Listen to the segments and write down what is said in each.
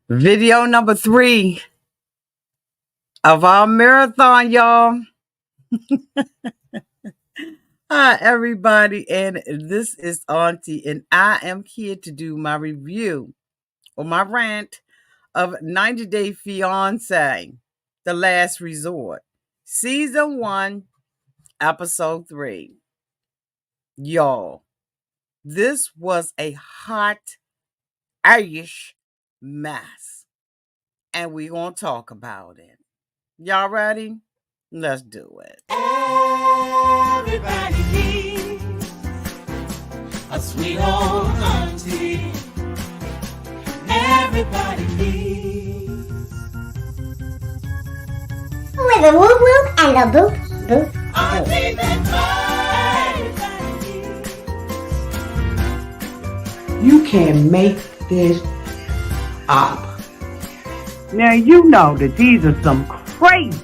Video number 3 of our marathon, y'all. Hi, everybody, and this is Auntie, and I am here to do my review or my rant of 90 Day Fiance, The Last Resort, Season 1, Episode 3. Y'all, this was a hot-ish mess, and we're going to talk about it. Y'all ready? Let's do it. Everybody needs a sweet old auntie. Everybody needs with a whoop whoop and a boop boop. auntie that You can make this up. Now you know that these are some crazy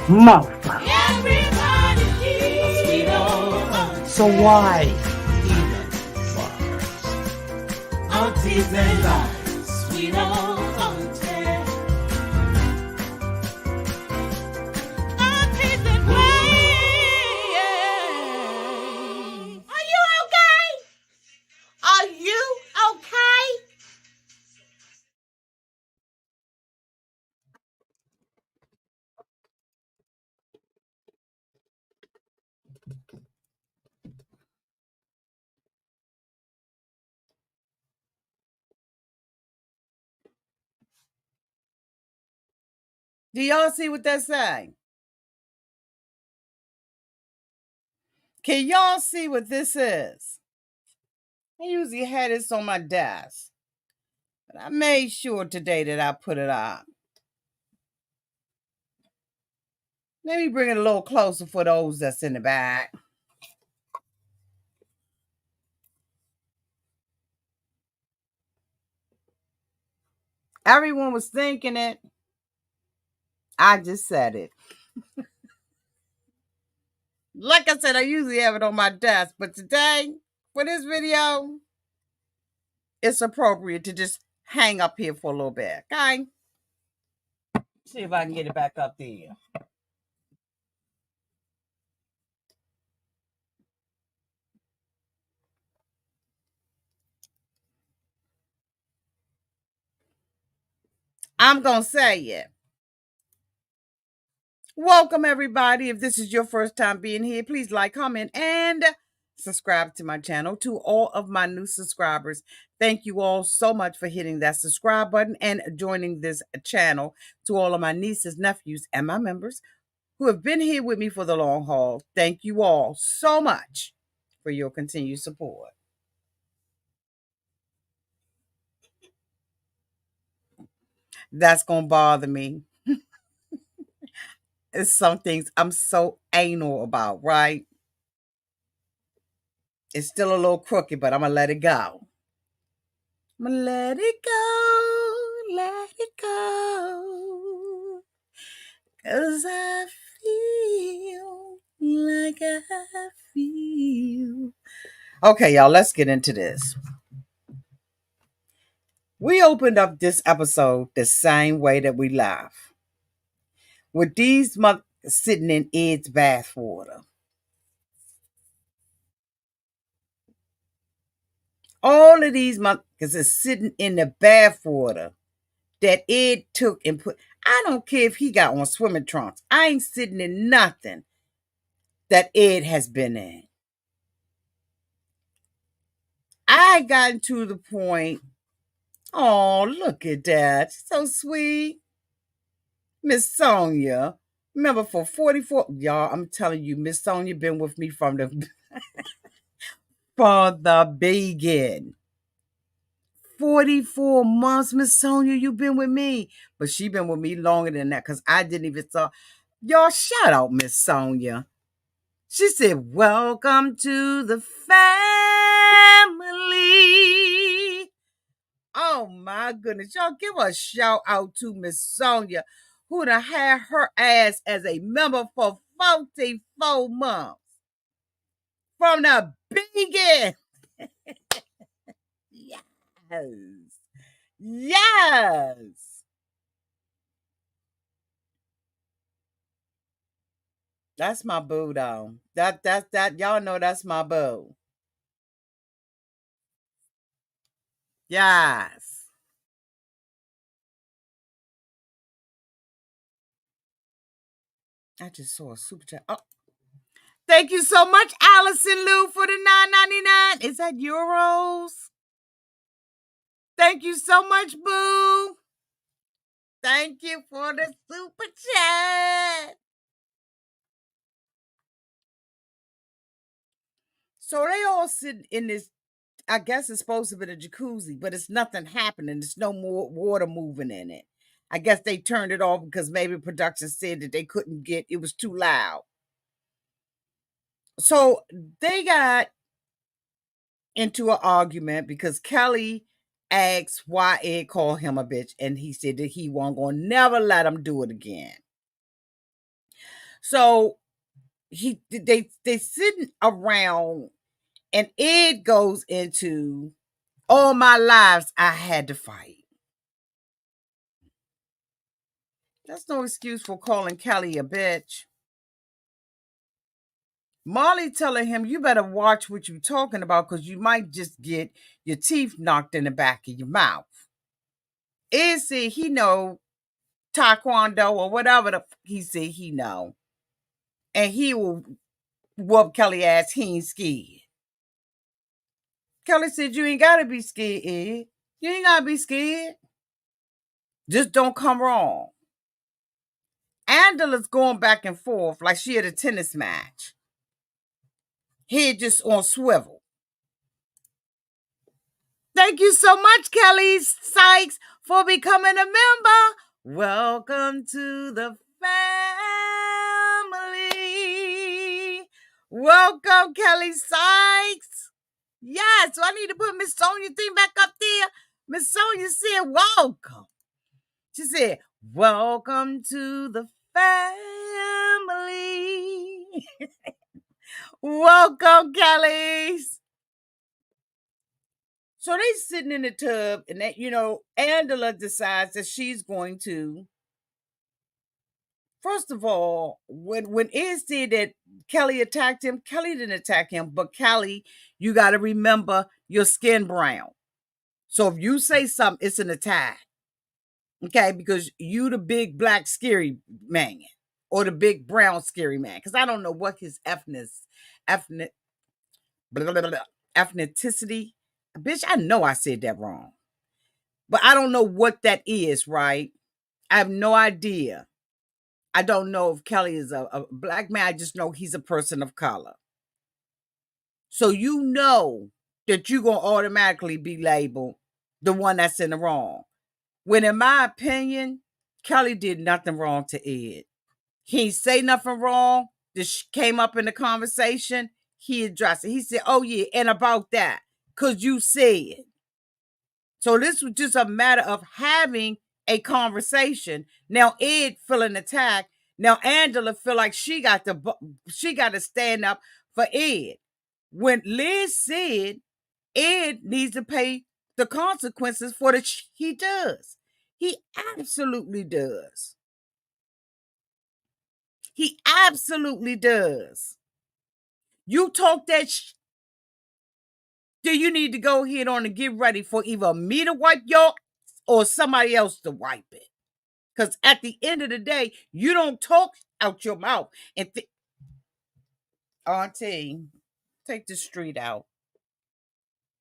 motherfuckers. everybody needs a sweet old auntie. So why even fuckers? Aunties and lies, sweet old auntie. Aunties and ways. Are you okay? Are you okay? Do y'all see what that's saying? Can y'all see what this is? I usually had this on my desk, but I made sure today that I put it on. Let me bring it a little closer for those that's in the back. Everyone was thinking it. I just said it. Like I said, I usually have it on my desk, but today, for this video, it's appropriate to just hang up here for a little bit, okay? See if I can get it back up there. I'm going to say it. Welcome, everybody. If this is your first time being here, please like, comment, and subscribe to my channel. To all of my new subscribers, thank you all so much for hitting that subscribe button and joining this channel. To all of my nieces, nephews, and my members who have been here with me for the long haul, thank you all so much for your continued support. That's going to bother me. It's some things I'm so anal about, right? It's still a little crooked, but I'm going to let it go. I'm going to let it go, 'cause I feel like I feel. Okay, y'all, let's get into this. We opened up this episode the same way that we left, with these months sitting in Ed's bathwater. All of these months is sitting in the bathwater that Ed took and put. I don't care if he got on swimming trunks. I ain't sitting in nothing that Ed has been in. I gotten to the point. Oh, look at that. So sweet. Miss Sonia. Remember for 44. Y'all, I'm telling you, Miss Sonia been with me from the beginning. 44 months, Miss Sonia, you been with me. But she been with me longer than that because I didn't even thought. Y'all, shout out Miss Sonia. She said, welcome to the family. Oh my goodness. Y'all give a shout out to Miss Sonia, who done had her ass as a member for 44 months. From the beginning. Yes. Yes. That's my boo though. That y'all know that's my boo. Yes. I just saw a super chat. Oh, thank you so much, Allison Lou, for the $9.99. Is that euros? Thank you so much, boo. Thank you for the super chat. So they all sit in this, I guess it's supposed to be a jacuzzi, but it's nothing happening. There's no more water moving in it. I guess they turned it off because maybe production said that they couldn't get, it was too loud. So they got into an argument because Kelly asked why Ed called him a bitch, and he said that he wasn't gonna never let him do it again. So they sitting around, and Ed goes into, all my lives I had to fight. That's no excuse for calling Kelly a bitch. Molly telling him, you better watch what you're talking about because you might just get your teeth knocked in the back of your mouth. Ed said he know Taekwondo or whatever he said he know. And he will whoop Kelly ass, he ain't scared. Kelly said, you ain't got to be scared, Ed. You ain't got to be scared. Just don't come wrong. Angela's going back and forth like she had a tennis match. Head just on swivel. Thank you so much, Kelly Sykes, for becoming a member. Welcome to the family. Welcome, Kelly Sykes. Yes, so I need to put Miss Sonia's thing back up there. Miss Sonia said, welcome. She said, welcome to the family. Welcome, Kellys. So they sitting in the tub, and that, Angela decides that she's going to. First of all, when Ed said that Kelly attacked him, Kelly didn't attack him, but Kelly, you got to remember your skin brown. So if you say something, it's an attack. Okay, because you the big black scary man or the big brown scary man. Because I don't know what his ethnicity. Bitch, I know I said that wrong. But I don't know what that is, right? I have no idea. I don't know if Kelly is a black man. I just know he's a person of color. So you know that you're going to automatically be labeled the one that's in the wrong. When in my opinion, Kelly did nothing wrong to Ed. He ain't say nothing wrong. This came up in the conversation. He addressed it. He said, oh yeah, and about that, because you said. So this was just a matter of having a conversation. Now Ed feeling attacked. Now Angela feel like she got to stand up for Ed. When Liz said Ed needs to pay the consequences for the he does. He absolutely does. He absolutely does. You talk that do you need to go ahead on and get ready for either me to wipe your or somebody else to wipe it? Because at the end of the day, you don't talk out your mouth and Auntie, take the street out.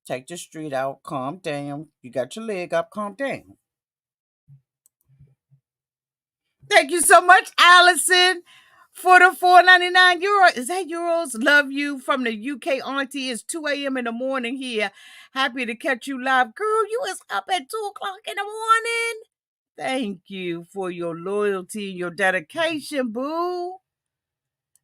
Take the street out. Calm down. You got your leg up. Calm down. Thank you so much, Allison, for the €4.99. Is that euros? Love you from the UK, Auntie. It's 2 a.m. in the morning here. Happy to catch you live. Girl, you was up at 2 o'clock in the morning. Thank you for your loyalty and your dedication, boo.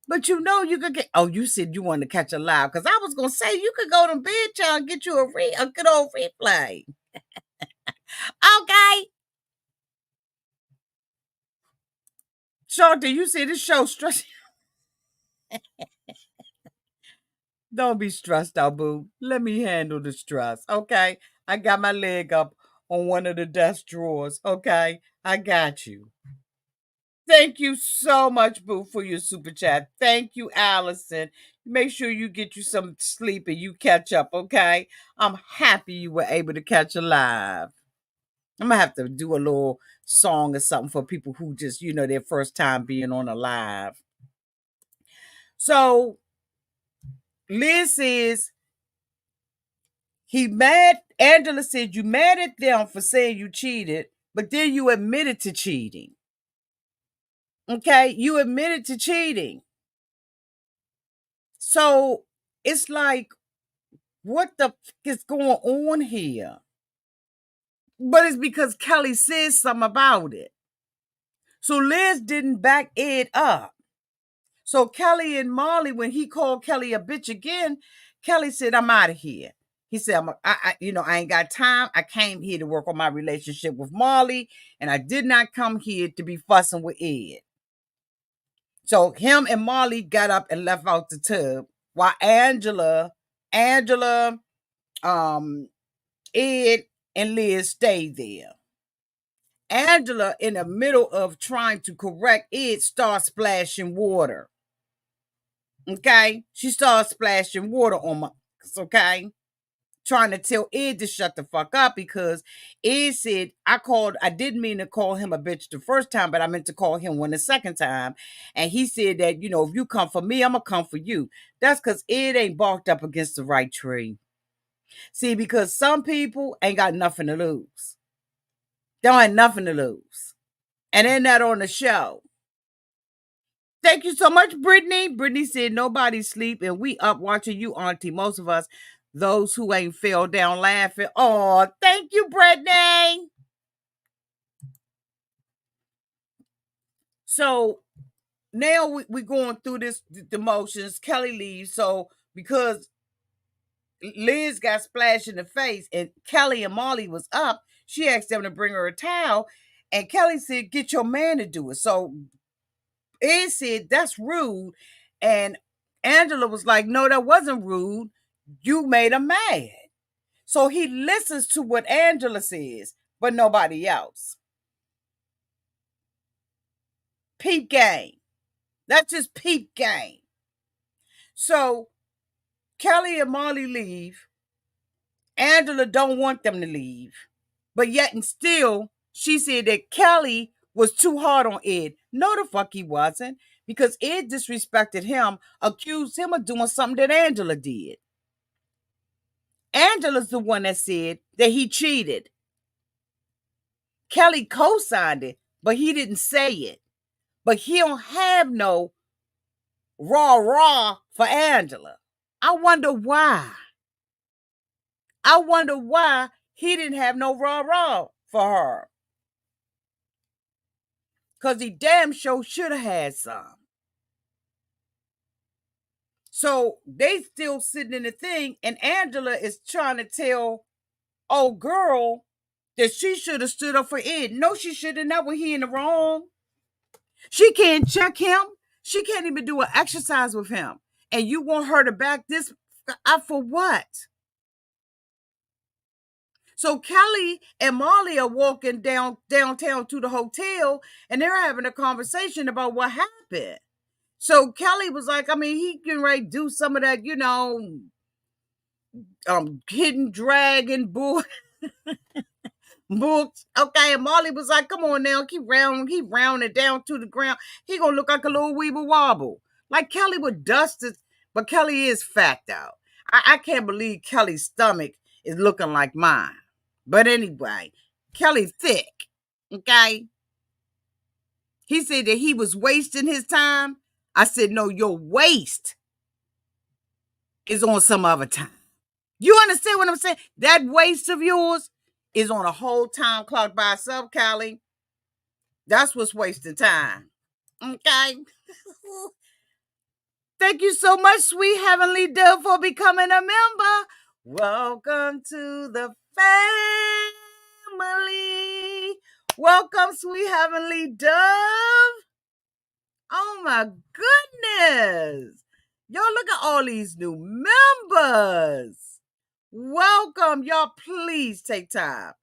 But you could get. Oh, you said you wanted to catch a live because I was gonna say you could go to bed, y'all, and get you a good old replay. Okay. Shorty, you see this show stress. Don't be stressed out, boo. Let me handle the stress, okay? I got my leg up on one of the desk drawers. Okay, I got you. Thank you so much, Boo, for your super chat. Thank you, Allison. Make sure you get you some sleep and you catch up, okay? I'm happy you were able to catch a live. I'm gonna have to do a little song or something for people who just, their first time being on a live. So Liz says Angela said you mad at them for saying you cheated, but then you admitted to cheating. Okay, you admitted to cheating. So it's like, what the fuck is going on here? But it's because Kelly said something about it. So Liz didn't back Ed up. So Kelly and Molly, when he called Kelly a bitch again, Kelly said, I'm out of here. He said, I ain't got time. I came here to work on my relationship with Molly, and I did not come here to be fussing with Ed. So him and Molly got up and left out the tub while Angela, Ed, and Liz stayed there. Angela, in the middle of trying to correct Ed, starts splashing water. Okay? She starts splashing water on my, okay? Trying to tell Ed to shut the fuck up because Ed said, I didn't mean to call him a bitch the first time, but I meant to call him one the second time. And he said that, if you come for me, I'm going to come for you. That's because Ed ain't barked up against the right tree. See, because some people ain't got nothing to lose. They don't have nothing to lose. And they're not on the show. Thank you so much, Brittany. Brittany said nobody sleep and we up watching you, Auntie. Most of us, those who ain't fell down laughing. Oh, thank you, Brittany. So now we going through the motions. Kelly leaves. So because Liz got splashed in the face and Kelly and Molly was up, she asked them to bring her a towel. And Kelly said, get your man to do it. So Ed said, that's rude. And Angela was like, no, that wasn't rude. You made him mad. So he listens to what Angela says, but nobody else. Peep game. That's just peep game. So Kelly and Molly leave. Angela don't want them to leave. But yet and still, she said that Kelly was too hard on Ed. No, the fuck he wasn't. Because Ed disrespected him, accused him of doing something that Angela did. Angela's the one that said that he cheated. Kelly co-signed it, but he didn't say it. But he don't have no rah for Angela. I wonder why. I wonder why he didn't have no rah for her. Because he damn sure should have had some. So they still sitting in the thing, and Angela is trying to tell old girl that she should have stood up for Ed. No, she shouldn't. Not when he in the wrong. She can't check him. She can't even do an exercise with him. And you want her to back this up for what? So Kelly and Molly are walking downtown to the hotel, and they're having a conversation about what happened. So Kelly was like, he can ready do some of that, hidden dragon bull. Books. Okay, and Molly was like, come on now, keep rounding down to the ground. He gonna look like a little weeble wobble. Like Kelly would dust it, but Kelly is fat out. I can't believe Kelly's stomach is looking like mine. But anyway, Kelly thick. Okay. He said that he was wasting his time. I said, no, your waste is on some other time. You understand what I'm saying? That waste of yours is on a whole time clock by itself, Callie. That's what's wasting time. Okay? Thank you so much, sweet Heavenly Dove, for becoming a member. Welcome to the family. Welcome, sweet Heavenly Dove. Oh my goodness. Y'all look at all these new members. Welcome. Y'all please take time.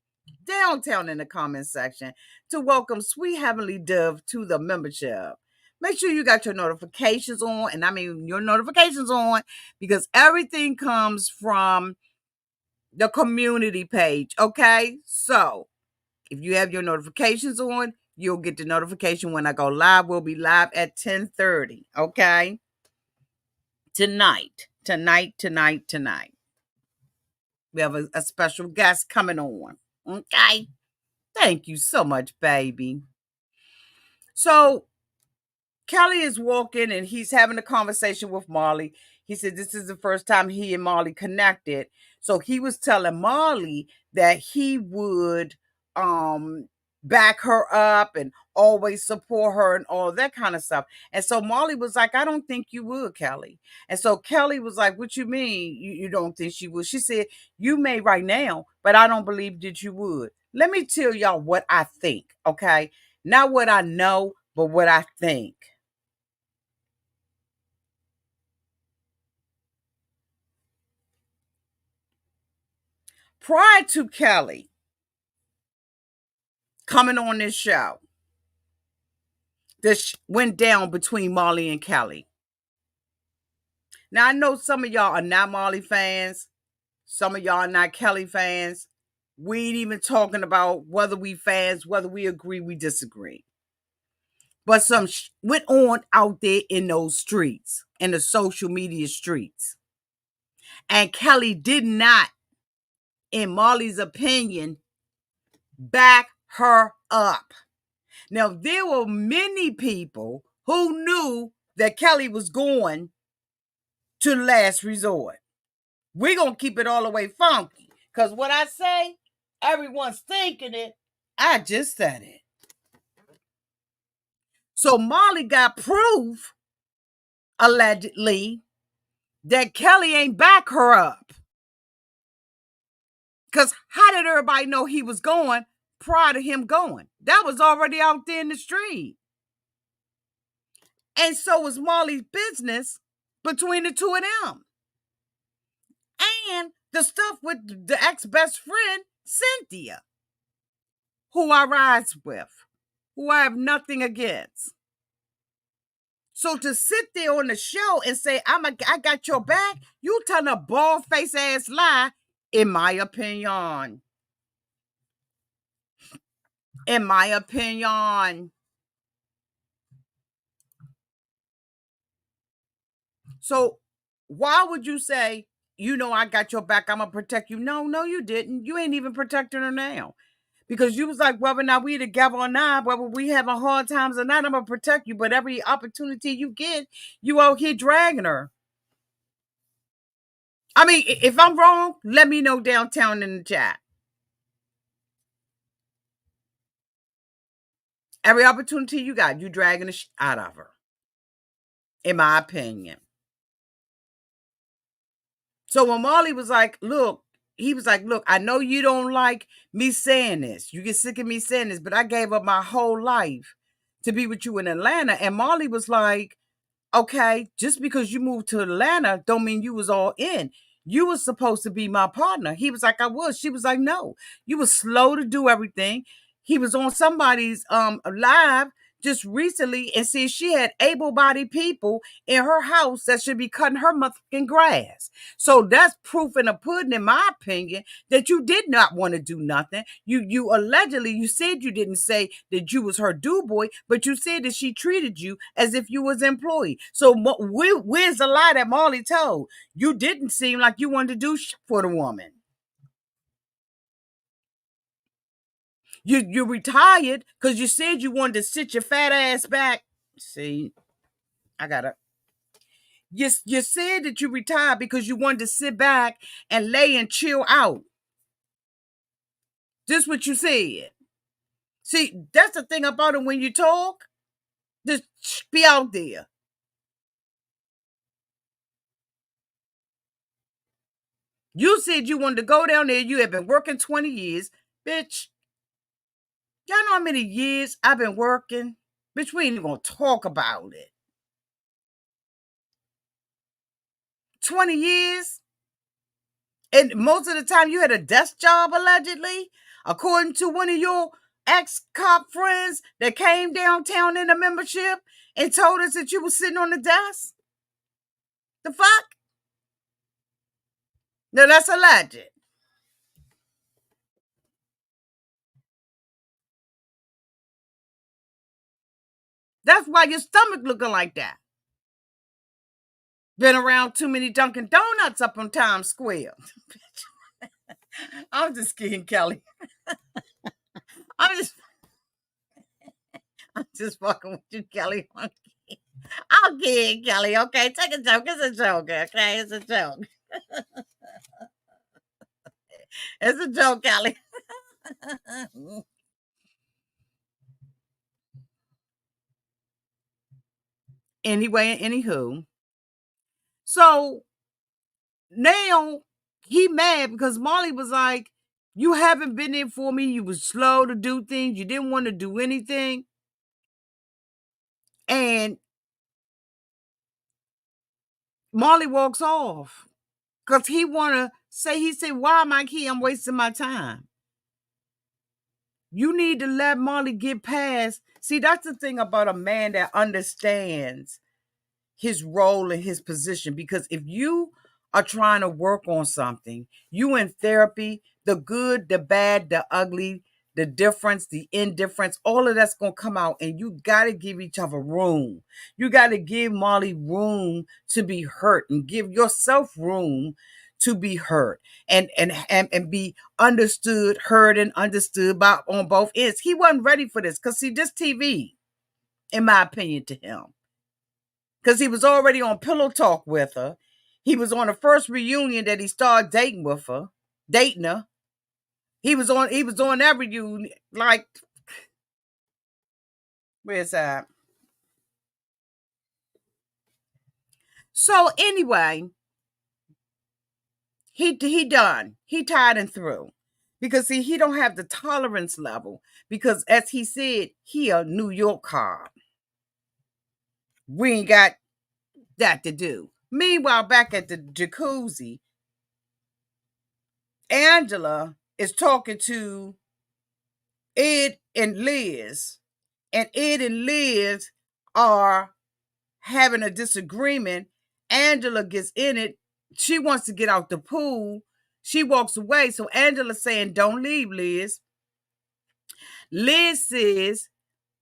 downtown in the comment section to welcome Sweet Heavenly Dove to the membership. Make sure you got your notifications on, and I mean your notifications on, because everything comes from the community page, okay? So if you have your notifications on, you'll get the notification when I go live. We'll be live at 10:30, okay? Tonight. We have a special guest coming on, okay? Thank you so much, baby. So Kelly is walking and he's having a conversation with Marley. He said this is the first time he and Marley connected. So he was telling Marley that he would back her up and always support her and all that kind of stuff. And so Marley was like, I don't think you would, Kelly. And so Kelly was like, what you mean you don't think she would? She said, you may right now, but I don't believe that you would. Let me tell y'all what I think, okay? Not what I know, but what I think. Prior to Kelly coming on this show, this went down between Marley and Kelly. Now, I know some of y'all are not Marley fans. Some of y'all are not Kelly fans. We ain't even talking about whether we fans, whether we agree, we disagree. But some went on out there in those streets, in the social media streets. And Kelly did not, in Marley's opinion, back her up. Now, there were many people who knew that Kelly was going to Last Resort. We're going to keep it all the way funky. Because what I say, everyone's thinking it. I just said it. So Marley got proof, allegedly, that Kelly ain't back her up. Because how did everybody know he was going prior to him going? That was already out there in the street. And so was Marley's business between the two of them. And the stuff with the ex-best friend, Cynthia, who I rise with, who I have nothing against. So to sit there on the show and say, I got your back, you telling a bald-faced ass lie, in my opinion. In my opinion. So why would you say, I got your back, I'm going to protect you? No, you didn't. You ain't even protecting her now. Because you was like, whether or not we together or not, whether we having hard times or not, I'm going to protect you. But every opportunity you get, you out here dragging her. I mean, if I'm wrong, let me know downtown in the chat. Every opportunity you got, you dragging the shit out of her. In my opinion. So when Marley was like, look, he was like, look, I know you don't like me saying this. You get sick of me saying this, but I gave up my whole life to be with you in Atlanta. And Marley was like, okay, just because you moved to Atlanta don't mean you was all in. You was supposed to be my partner. He was like, I was. She was like, no. You was slow to do everything. He was on somebody's live just recently and said she had able-bodied people in her house that should be cutting her motherfucking grass. So that's proof in the pudding, in my opinion, that you did not want to do nothing. You allegedly, you said you didn't say that you was her do-boy, but you said that she treated you as if you was employee. So where's the lie that Marley told? You didn't seem like you wanted to do shit for the woman. You retired because you said you wanted to sit your fat ass back. See, you said that you retired because you wanted to sit back and lay and chill out. This what you said. See, that's the thing about it when you talk. Just be out there. You said you wanted to go down there. You have been working 20 years. Bitch, y'all know how many years I've been working? Bitch, we ain't even gonna talk about it. 20 years? And most of the time you had a desk job, allegedly, according to one of your ex-cop friends that came downtown in a membership and told us that you were sitting on the desk. The fuck? No, that's alleged. That's why your stomach looking like that. Been around too many Dunkin' Donuts up on Times Square. I'm just kidding, Kelly. I'm just I'm just fucking with you, Kelly. I'm kidding, Kelly. Okay, take a joke. It's a joke. Okay, it's a joke. It's a joke, Kelly. Anyway, anywho, so now he mad because Molly was like, "You haven't been there for me. You was slow to do things. You didn't want to do anything." And Molly walks off because he wanna say, he said, "Why am I here? I'm wasting my time." You need to let Molly get past. See, that's the thing about a man that understands his role and his position. Because if you are trying to work on something, you in therapy, the good, the bad, the ugly, the difference, the indifference, all of that's going to come out, and you got to give each other room. You got to give Molly room to be hurt and give yourself room to be hurt and be understood, heard, and understood by on both ends. He wasn't ready for this because see, this TV, in my opinion, to him, because he was already on Pillow Talk with her. He was on the first reunion that he started dating her. He was on that reunion. Like, where's that? So anyway, he done. He tied and through. Because see, he don't have the tolerance level. Because as he said, he a New York cop. We ain't got that to do. Meanwhile, back at the jacuzzi, Angela is talking to Ed and Liz, and Ed and Liz are having a disagreement. Angela gets in it. She wants to get out the pool. She walks away. So Angela's saying, "Don't leave, Liz." Liz says,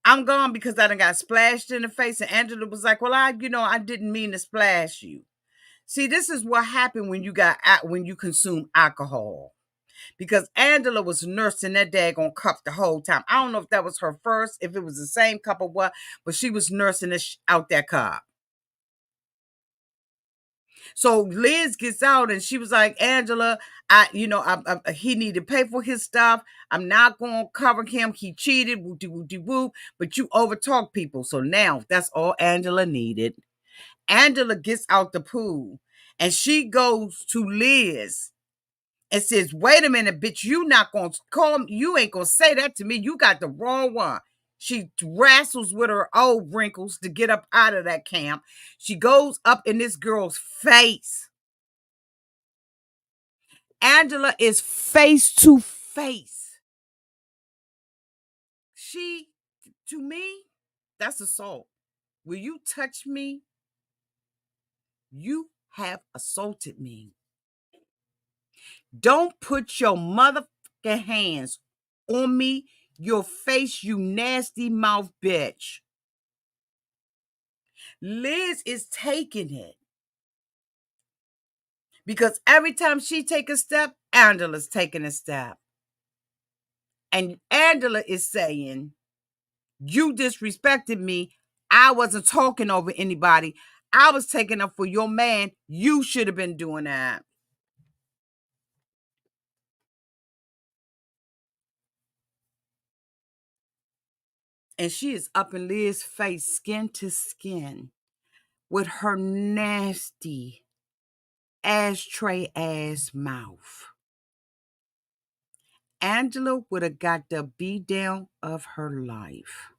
"I'm gone because I done got splashed in the face." And Angela was like, "Well, I didn't mean to splash you." See, this is what happened when you consume alcohol. Because Angela was nursing that daggone cup the whole time. I don't know if that was her first, if it was the same cup or what, but she was nursing out that cup. So Liz gets out and she was like, "Angela, he need to pay for his stuff. I'm not going to cover him. He cheated, woo, but you overtalk people." So now that's all Angela needed. Angela gets out the pool and she goes to Liz and says, "Wait a minute, bitch, you not gonna call me, you ain't gonna say that to me. You got the wrong one." She wrestles with her old wrinkles to get up out of that camp. She goes up in this girl's face. Angela is face to face. To me, that's assault. Will you touch me? You have assaulted me. Don't put your motherfucking hands on me, your face, you nasty mouth bitch. Liz is taking it because every time she take a step, Angela's taking a step. And Angela is saying, "You disrespected me. I wasn't talking over anybody. I was taking up for your man. You should have been doing that." And she is up in Liz's face, skin to skin, with her nasty ashtray ass mouth. Angela would have got the beat down of her life.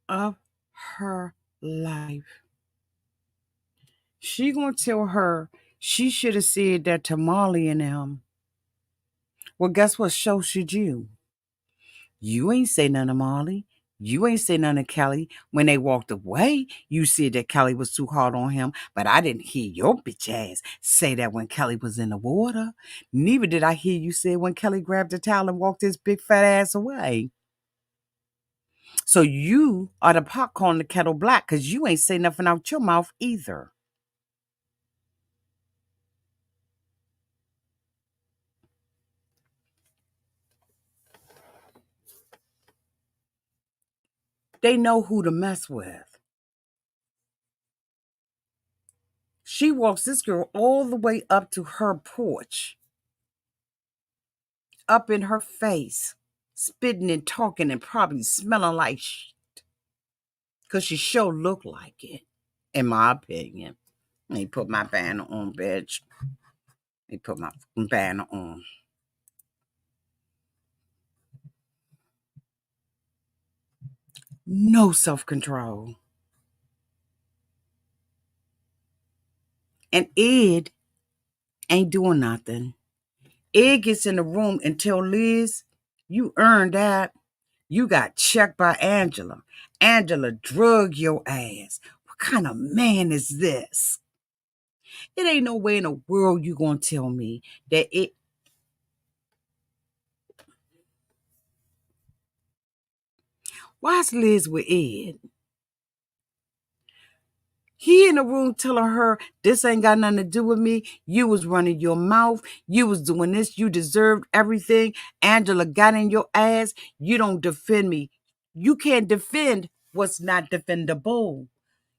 Of her life. She gonna tell her she should have said that to Molly and them. Well, guess what? So should you. You ain't say nothing to Molly. You ain't say nothing to Kelly. When they walked away, you said that Kelly was too hard on him, but I didn't hear your bitch ass say that when Kelly was in the water. Neither did I hear you say when Kelly grabbed the towel and walked his big fat ass away. So you are the pot calling the kettle black because you ain't say nothing out your mouth either. They know who to mess with. She walks this girl all the way up to her porch, up in her face, spitting and talking and probably smelling like shit. Because she sure looked like it, in my opinion. Let me put my banner on, bitch. Let me put my banner on. No self-control. And Ed ain't doing nothing. Ed gets in the room and tell Liz, you earned that. You got checked by Angela. Angela drug your ass. What kind of man is this? It ain't no way in the world you gonna tell me that it. Why's Liz with Ed? He in the room telling her, this ain't got nothing to do with me. You was running your mouth. You was doing this. You deserved everything. Angela got in your ass. You don't defend me. You can't defend what's not defendable.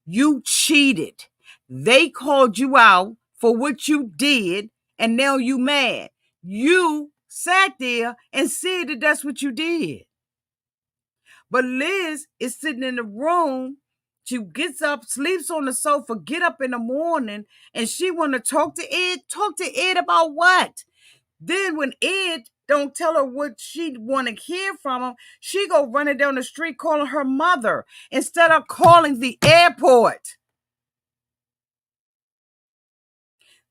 You cheated. They called you out for what you did, and now you mad. You sat there and said that that's what you did. But Liz is sitting in the room. She gets up, sleeps on the sofa, get up in the morning, and she want to talk to Ed. Talk to Ed about what? Then when Ed don't tell her what she want to hear from him, she go running down the street calling her mother instead of calling the airport.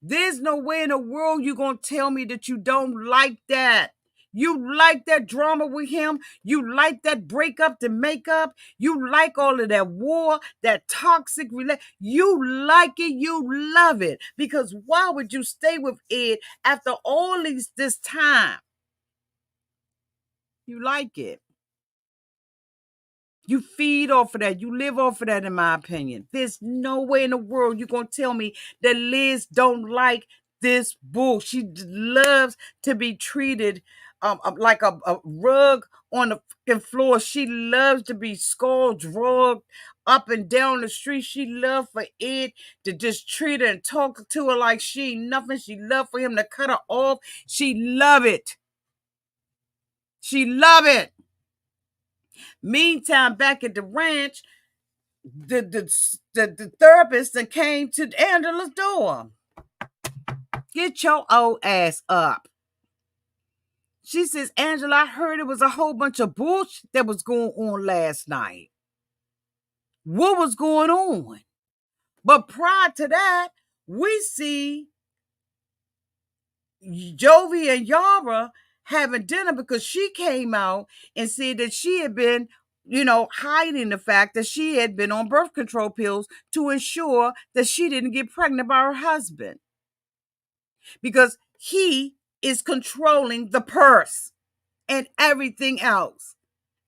There's no way in the world you're going to tell me that you don't like that. You like that drama with him. You like that breakup to make up. You like all of that war, that toxic relationship. You like it. You love it. Because why would you stay with Ed after all this time? You like it. You feed off of that. You live off of that, in my opinion. There's no way in the world you're going to tell me that Liz don't like this bull. She loves to be treated like a rug on the fucking floor. She loves to be skull drugged up and down the street. She loves for Ed to just treat her and talk to her like she ain't nothing. She loved for him to cut her off. She love it. She love it. Meantime, back at the ranch, the therapist that came to Angela's door. Get your old ass up. She says, Angela, I heard it was a whole bunch of bullshit that was going on last night. What was going on? But prior to that, we see Jovi and Yara having dinner because she came out and said that she had been, hiding the fact that she had been on birth control pills to ensure that she didn't get pregnant by her husband. Because he is controlling the purse and everything else,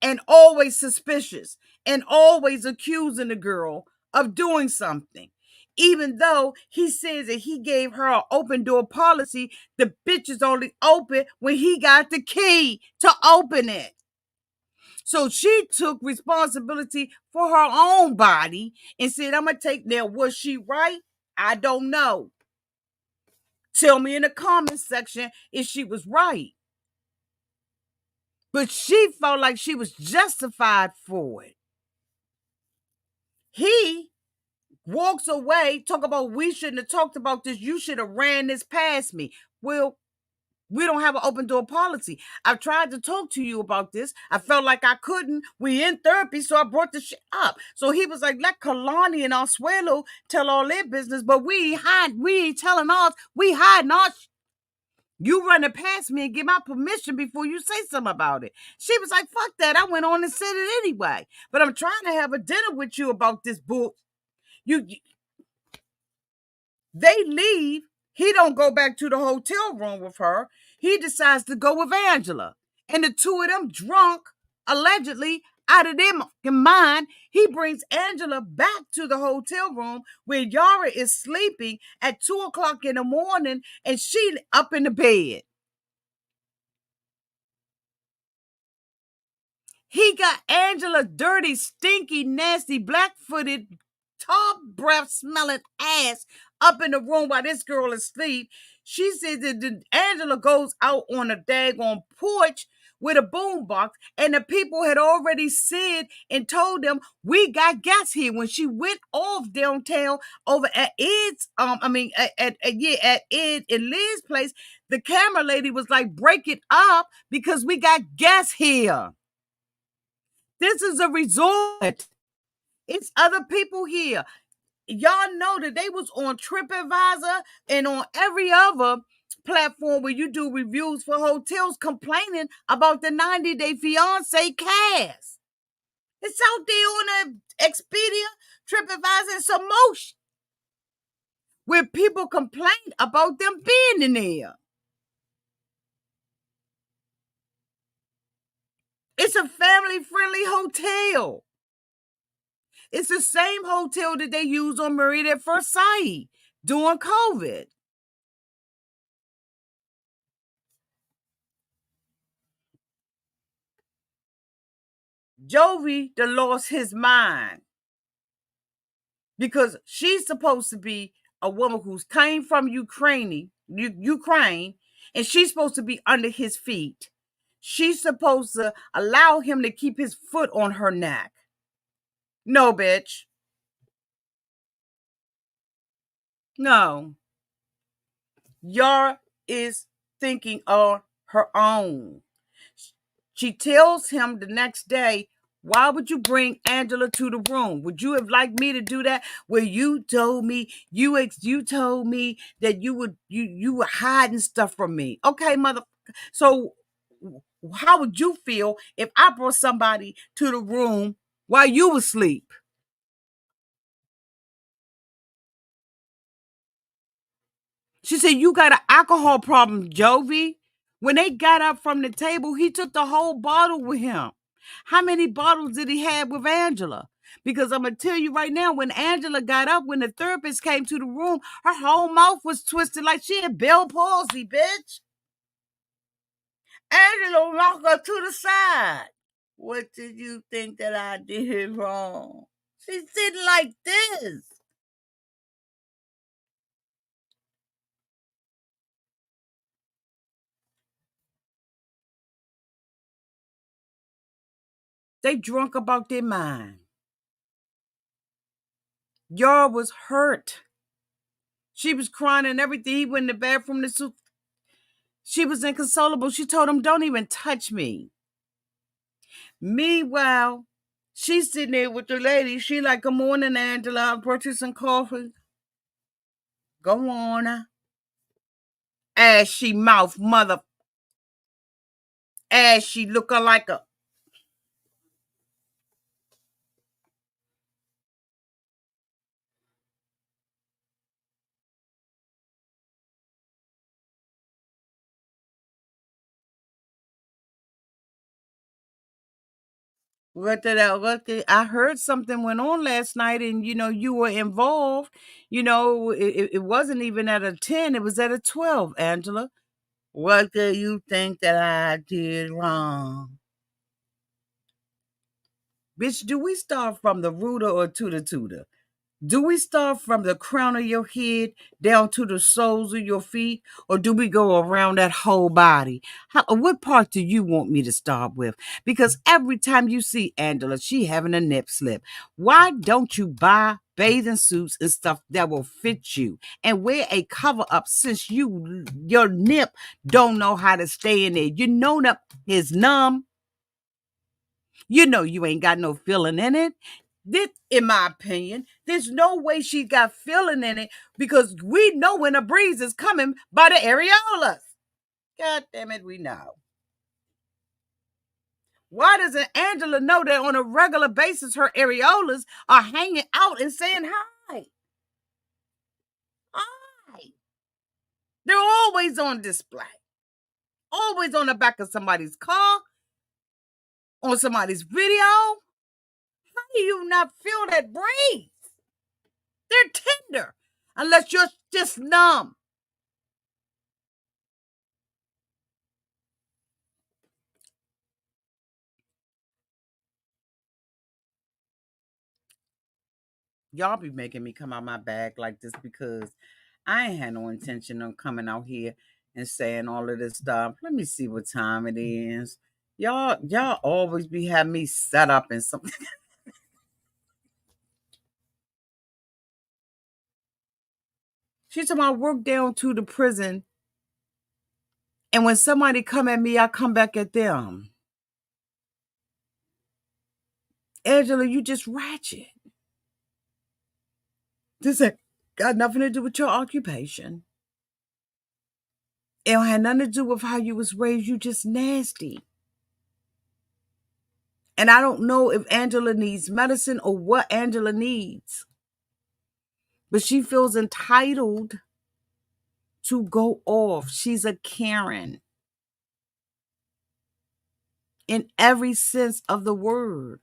and always suspicious and always accusing the girl of doing something. Even though he says that he gave her an open door policy, the bitch is only open when he got the key to open it. So she took responsibility for her own body and said, I'm going to take, now, was she right? I don't know. Tell me in the comments section if she was right. But she felt like she was justified for it. He walks away, talk about we shouldn't have talked about this. You should have ran this past me. Well, We don't have an open door policy. I've tried to talk to you about this. I felt like I couldn't. We in therapy, so I brought the shit up. So he was like, let Kalani and Aseula tell all their business, but we ain't telling ours. We hiding our You run it past me and get my permission before you say something about it. She was like, fuck that. I went on and said it anyway. But I'm trying to have a dinner with you about this book. They leave. He don't go back to the hotel room with her. He decides to go with Angela. And the two of them drunk, allegedly, out of their mind, he brings Angela back to the hotel room where Yara is sleeping at 2 o'clock in the morning and she up in the bed. He got Angela dirty, stinky, nasty, black-footed, top breath smelling ass up in the room while this girl is asleep. She said that Angela goes out on a daggone porch with a boombox, and the people had already said and told them we got gas here. When she went off downtown over at Ed's, at Ed and Liz's place, the camera lady was like, break it up because we got gas here. This is a resort. It's other people here. Y'all know that they was on TripAdvisor and on every other platform where you do reviews for hotels complaining about the 90-day Fiance cast. It's out there on the Expedia, TripAdvisor, and some motion where people complain about them being in there. It's a family-friendly hotel. It's the same hotel that they used on Married at First Sight during COVID. Jovi done lost his mind because she's supposed to be a woman who's came from Ukraine, and she's supposed to be under his feet. She's supposed to allow him to keep his foot on her neck. No, bitch. No. Yara is thinking on her own. She tells him the next day, why would you bring Angela to the room? Would you have liked me to do that? Where you told me you told me that you were hiding stuff from me. Okay, mother. So how would you feel if I brought somebody to the room while you were asleep? She said, you got an alcohol problem, Jovi. When they got up from the table, he took the whole bottle with him. How many bottles did he have with Angela? Because I'm going to tell you right now, when Angela got up, when the therapist came to the room, her whole mouth was twisted like she had Bell palsy, bitch. Angela knocked her to the side. What did you think that I did wrong? She's sitting like this. They drunk about their mind. Yara was hurt. She was crying and everything. He went in the bathroom to soup. She was inconsolable. She told him, don't even touch me. Meanwhile, she's sitting there with the lady. She like, good morning, Angela. I brought you some coffee. Go on. As she mouth mother. As she looking like a. I heard something went on last night and, you were involved. It wasn't even at a 10. It was at a 12, Angela. What do you think that I did wrong? Bitch, do we start from the rooter or to the tutor? Do we start from the crown of your head down to the soles of your feet? Or do we go around that whole body? What part do you want me to start with? Because every time you see Angela, she having a nip slip. Why don't you buy bathing suits and stuff that will fit you, and wear a cover up since your nip don't know how to stay in there. You know that is numb. You know you ain't got no feeling in it. This, in my opinion, there's no way she got feeling in it because we know when a breeze is coming by the areolas. God damn it, we know. Why doesn't Angela know that on a regular basis her areolas are hanging out and saying hi? Hi. They're always on display. Always on the back of somebody's car, on somebody's video. How do you not feel that breeze? They're tender, unless you're just numb. Y'all be making me come out my bag like this because I ain't had no intention of coming out here and saying all of this stuff. Let me see what time it is. Y'all always be having me set up in something. She told me I work down to the prison, and when somebody come at me, I come back at them. Angela, you just ratchet. This ain't got nothing to do with your occupation. It don't have nothing to do with how you was raised. You just nasty. And I don't know if Angela needs medicine or what Angela needs. But she feels entitled to go off. She's a Karen. In every sense of the word.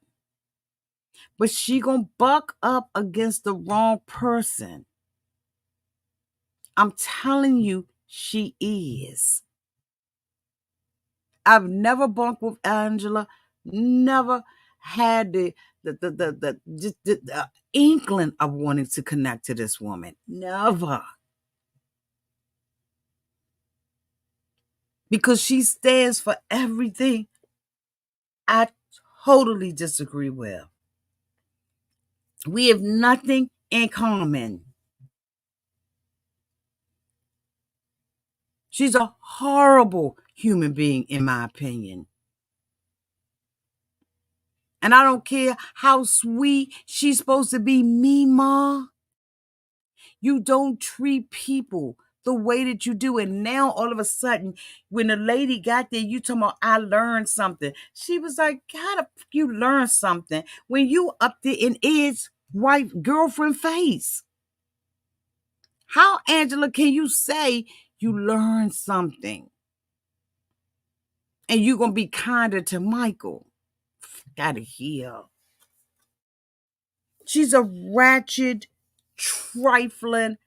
But she gonna buck up against the wrong person. I'm telling you, she is. I've never bunked with Angela, never had the inkling of wanting to connect to this woman. Never. Because she stands for everything I totally disagree with. We have nothing in common. She's a horrible human being, in my opinion. And I don't care how sweet she's supposed to be, Mima. You don't treat people the way that you do. And now all of a sudden, when the lady got there, you talking about, I learned something. She was like, how the fuck you learn something when you up there in Ed's wife girlfriend face? How, Angela, can you say you learned something? And you going to be kinder to Michael? Out of here. She's a ratchet, trifling.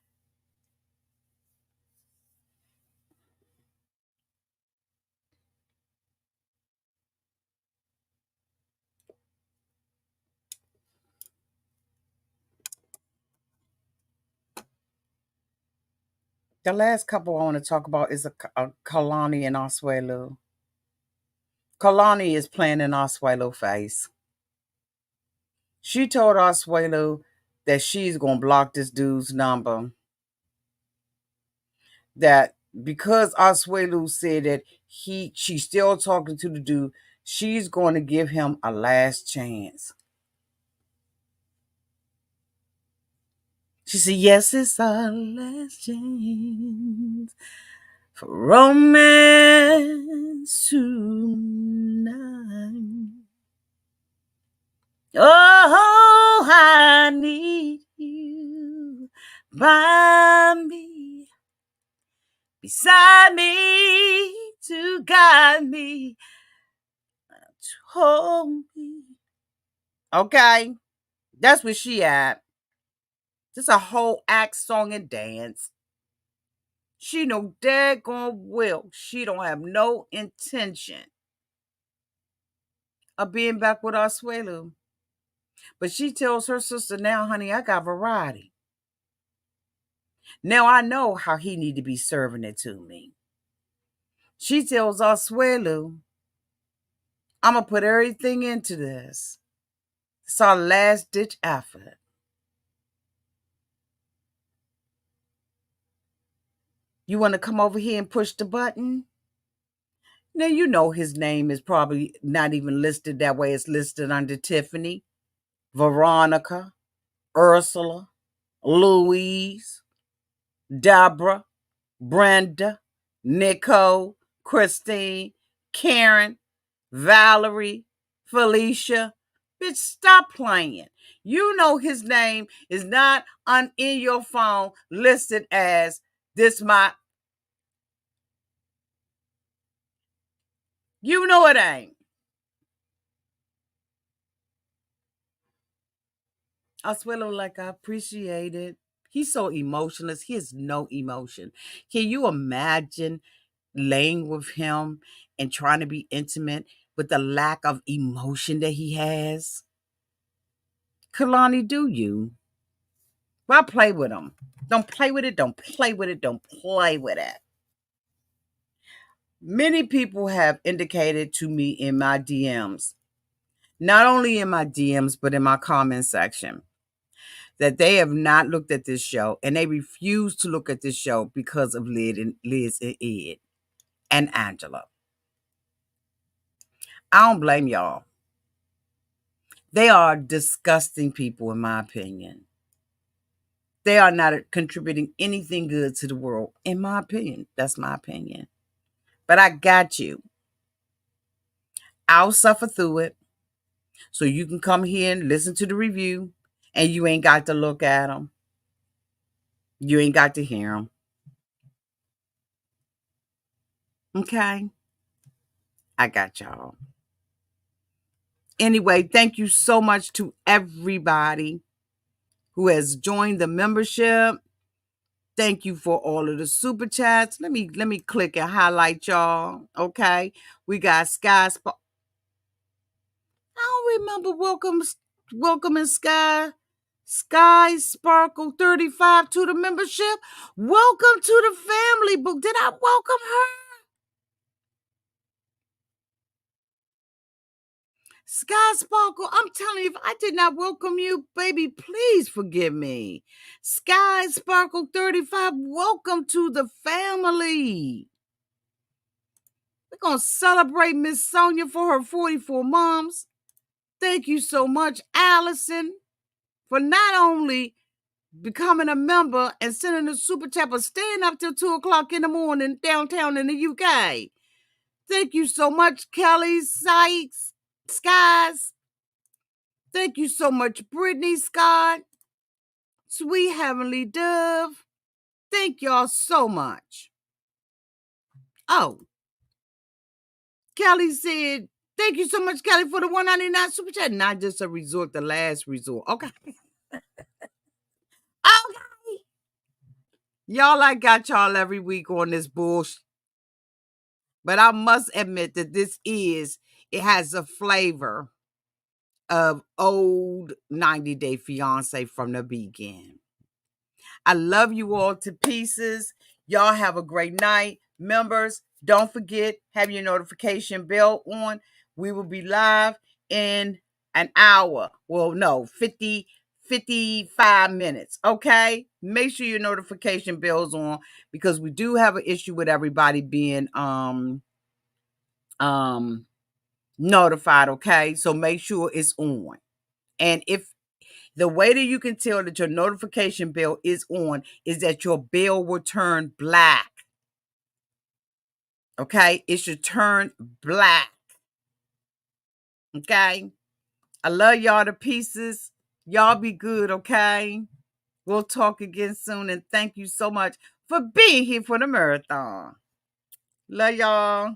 The last couple I want to talk about is a Kalani and Aseula. Kalani is playing in Aseula face. She told Aseula that she's going to block this dude's number. That because Aseula said that she's still talking to the dude, she's going to give him a last chance. She said, yes, it's our last chance for romance tonight. Oh, I need you by me, beside me, to guide me, to hold me. Okay, that's where she at. Just a whole act, song, and dance. She know daggone well she don't have no intention of being back with Aseula. But she tells her sister, now, honey, I got variety. Now I know how he need to be serving it to me. She tells Aseula, I'm going to put everything into this. It's our last ditch effort. You want to come over here and push the button? Now, you know his name is probably not even listed that way. It's listed under Tiffany, Veronica, Ursula, Louise, Deborah, Brenda, Nicole, Christine, Karen, Valerie, Felicia. Bitch, stop playing. You know his name is not in your phone listed as this my. You know it ain't. I swear, like, I appreciate it. He's so emotionless. He has no emotion. Can you imagine laying with him and trying to be intimate with the lack of emotion that he has? Kalani, do you? Well, play with him. Don't play with it. Don't play with it. Don't play with it. Many people have indicated to me in my DMs, not only in my DMs, but in my comment section, that they have not looked at this show and they refuse to look at this show because of Liz and Ed and Angela. I don't blame y'all. They are disgusting people, in my opinion. They are not contributing anything good to the world, in my opinion. That's my opinion. But I got you. I'll suffer through it so you can come here and listen to the review, and you ain't got to look at them. You ain't got to hear them. Okay? I got y'all. Anyway, thank you so much to everybody who has joined the membership. Thank you for all of the super chats. Let me click and highlight y'all. Okay. We got Sky. I don't remember welcoming Sky Sparkle 35 to the membership. Welcome to the family book. Did I welcome her? Sky Sparkle, I'm telling you, if I did not welcome you, baby, please forgive me. Sky Sparkle 35, welcome to the family. We're going to celebrate Miss Sonia for her 44 moms. Thank you so much, Allison, for not only becoming a member and sending a super chat, but staying up till 2 o'clock in the morning downtown in the UK. Thank you so much, Kelly, Sykes, Skies. Thank you so much, Brittany, Scott, Sweet Heavenly Dove. Thank y'all so much. Oh, Kelly said, thank you so much, Kelly, for the $1.99 super chat. Not just a resort, the last resort. Okay. Okay. Y'all, I got y'all every week on this bullshit. But I must admit that it has a flavor of old 90 Day Fiance from the beginning. I love you all to pieces. Y'all have a great night. Members, don't forget, have your notification bell on. We will be live in an hour. Well, no, 55 minutes. Okay? Make sure your notification bell's on because we do have an issue with everybody being notified. Okay? So make sure it's on. And if the way that you can tell that your notification bell is on is that your bell will turn black. Okay? It should turn black. Okay? I love y'all to pieces. Y'all be good, okay? We'll talk again soon. And thank you so much for being here for the marathon. Love y'all.